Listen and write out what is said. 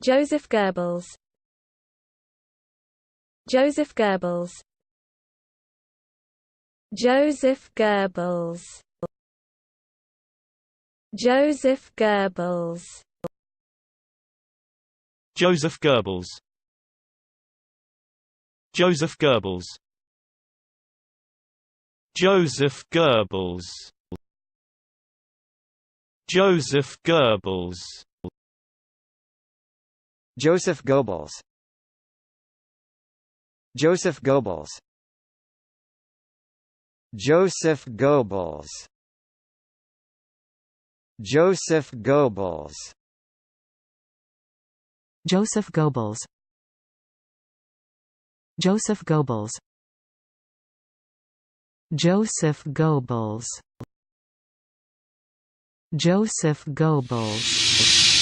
Joseph Goebbels. Joseph Goebbels. Joseph Goebbels. Joseph Goebbels. Joseph Goebbels. Joseph Goebbels. Joseph Goebbels. Joseph Goebbels. Joseph Goebbels. Joseph Goebbels. Joseph Goebbels. Joseph Goebbels. Joseph Goebbels. Joseph Goebbels. Joseph Goebbels. Joseph Goebbels.